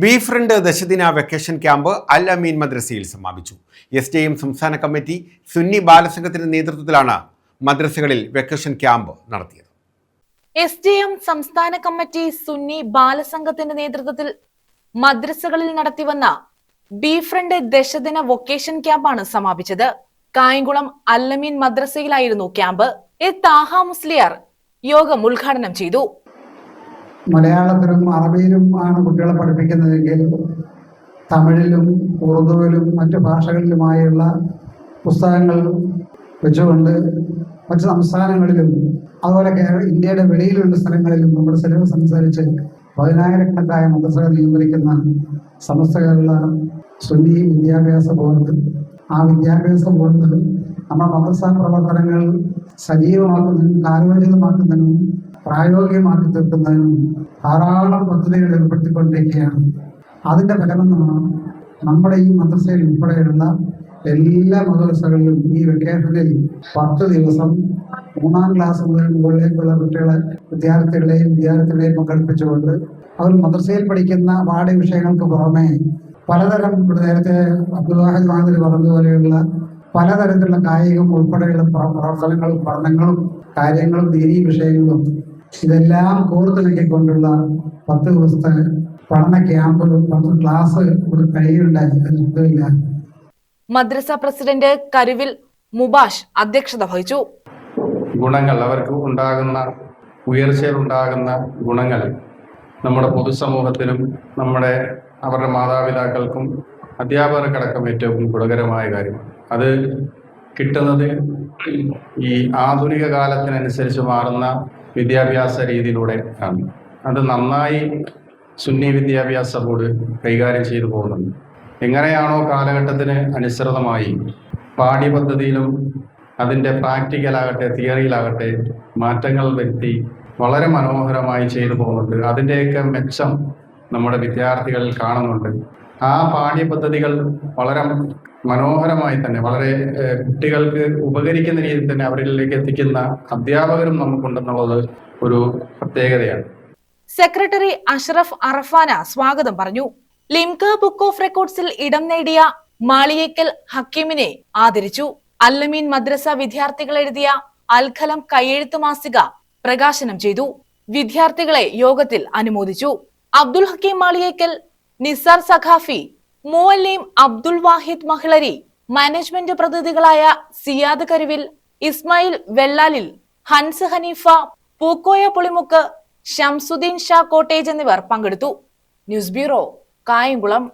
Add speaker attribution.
Speaker 1: B friend ദശദിന vacation camp അൽ അമീൻ മദ്രസയിൽ സമാപിച്ചു. SJM സംസ്ഥാന കമ്മിറ്റി സുന്നി ബാലസംഘത്തിന്റെ നേതൃത്വത്തിലാണ് മദ്രസകളിൽ വെക്കേഷൻ ക്യാമ്പ് നടത്തിയത്.
Speaker 2: SJM സംസ്ഥാന കമ്മിറ്റി സുന്നി ബാലസംഘത്തിന്റെ നേതൃത്വത്തിൽ മദ്രസകളിൽ നടത്തിവന്ന ബി ഫ്രണ്ട് ദശദിന വൊക്കേഷൻ ക്യാമ്പാണ് സമാപിച്ചത്. കായംകുളം അൽ അമീൻ മദ്രസയിലായിരുന്നു ക്യാമ്പ്. താഹ മുസ്ലിയാർ യോഗം ഉദ്ഘാടനം ചെയ്തു.
Speaker 3: മലയാളത്തിലും അറബിയിലും ആണ് കുട്ടികളെ പഠിപ്പിക്കുന്നതെങ്കിൽ തമിഴിലും ഉറുദുവിലും മറ്റു ഭാഷകളിലുമായുള്ള പുസ്തകങ്ങൾ വെച്ചുകൊണ്ട് മറ്റു സംസ്ഥാനങ്ങളിലും അതുപോലെ ഇന്ത്യയുടെ വെളിയിലുള്ള സ്ഥലങ്ങളിലും നമ്മുടെ സിലബസ് അനുസരിച്ച് 10,000-കണക്കായ മദ്രസകൾ നിയന്ത്രിക്കുന്ന സമസ്ത കേരള സുന്നി വിദ്യാഭ്യാസ ബോർഡ്, ആ വിദ്യാഭ്യാസ ബോർഡ് നമ്മുടെ മദ്രസ പ്രവർത്തനങ്ങൾ സജീവമാക്കുന്നതിനും കാലോചിതമാക്കുന്നതിനും പ്രായോഗികമാക്കി തീർക്കുന്നതിനും ധാരാളം പദ്ധതികൾ ഏർപ്പെടുത്തിക്കൊണ്ടിരിക്കുകയാണ്. അതിൻ്റെ ഫലമെന്നാണ് നമ്മുടെ ഈ മദ്രസയിൽ ഉൾപ്പെടെയുള്ള എല്ലാ മദ്രസകളിലും ഈ വെക്കേഷനിൽ 10 ദിവസം 3-ാം ക്ലാസ് മുതൽ മുകളിലേക്കുള്ള വിദ്യാർത്ഥികളെയും പങ്കെടുപ്പിച്ചുകൊണ്ട് അവർ മദ്രസയിൽ പഠിക്കുന്ന പാഠ്യ വിഷയങ്ങൾക്ക് പുറമെ പലതരം, നേരത്തെ അബ്ദുൽ വാഹിദ് മാതിരി പറഞ്ഞതുപോലെയുള്ള പലതരത്തിലുള്ള കായികം ഉൾപ്പെടെയുള്ള പ്രവർത്തനങ്ങളും പഠനങ്ങളും കാര്യങ്ങളും ദീനീ വിഷയങ്ങളും ഇതെല്ലാം കോർത്തിണക്കിക്കൊണ്ടുള്ള 10 ദിവസത്തെ പഠന ക്യാമ്പ്, 10 ക്ലാസ് ഒരു കഴിയുണ്ടായില്ല.
Speaker 2: മദ്രസ പ്രസിഡന്റ് കരുവിൽ മുബാഷ് അധ്യക്ഷത വഹിച്ചു.
Speaker 4: ഗുണങ്ങൾ, അവർക്ക് ഉണ്ടാകുന്ന ഉയർച്ചയിലുണ്ടാകുന്ന ഗുണങ്ങൾ നമ്മുടെ പൊതുസമൂഹത്തിനും അവരുടെ മാതാപിതാക്കൾക്കും അധ്യാപകർക്കടക്കം ഏറ്റവും ഗുണകരമായ കാര്യമാണ്. അത് കിട്ടുന്നത് ഈ ആധുനിക കാലത്തിനനുസരിച്ച് മാറുന്ന വിദ്യാഭ്യാസ രീതിയിലൂടെ ആണ്. അത് നന്നായി സുന്നി വിദ്യാഭ്യാസ ബോർഡ് കൈകാര്യം ചെയ്തു പോകുന്നുണ്ട്. എങ്ങനെയാണോ കാലഘട്ടത്തിന് അനുസൃതമായി പാഠ്യപദ്ധതിയിലും അതിൻ്റെ പ്രാക്ടിക്കലാകട്ടെ തിയറിയിലാകട്ടെ മാറ്റങ്ങൾ വരുത്തി വളരെ മനോഹരമായി ചെയ്തു പോകുന്നുണ്ട്. അതിൻ്റെയൊക്കെ മെച്ചം നമ്മുടെ വിദ്യാർത്ഥികളിൽ കാണുന്നുണ്ട്. ആ പാഠ്യപദ്ധതികൾ വളരെ മനോഹരമായി തന്നെ, വളരെ കുട്ടികൾക്ക് ഉപകരിക്കുന്ന രീതിയിൽ തന്നെ അവരിലേക്ക് എത്തിക്കുന്ന അധ്യാപകരും നമുക്കുണ്ടെന്നുള്ളത് ഒരു പ്രത്യേകതയാണ്.
Speaker 2: സെക്രട്ടറി അഷ്റഫ് അറഫാന സ്വാഗതം പറഞ്ഞു. ലിംക ബുക്ക് ഓഫ് റെക്കോർഡ്സിൽ ഇടം നേടിയ മാളിയേക്കൽ ഹക്കീമിനെ ആദരിച്ചു. അൽ അമീൻ മദ്രസ വിദ്യാർത്ഥികൾ എഴുതിയ അൽഖലം കയ്യെഴുത്ത് മാസിക പ്രകാശനം ചെയ്തു. വിദ്യാർത്ഥികളെ യോഗത്തിൽ അനുമോദിച്ചു. അബ്ദുൽ ഹക്കീം മാളിയേക്കൽ, നിസാർ സഖാഫി, മുഅല്ലിം അബ്ദുൽ വാഹിദ് മഹ്ലരി, മാനേജ്മെന്റ് പ്രതിനിധികളായ സിയാദ് കരുവിൽ, ഇസ്മായിൽ വെള്ളാലിൽ, ഹൻസ് ഹനീഫ, പൂക്കോയ പുളിമുക്ക്, ഷംസുദ്ദീൻ ഷാ കോട്ടേജ് എന്നിവർ പങ്കെടുത്തു. News bureau, Kayamkulam.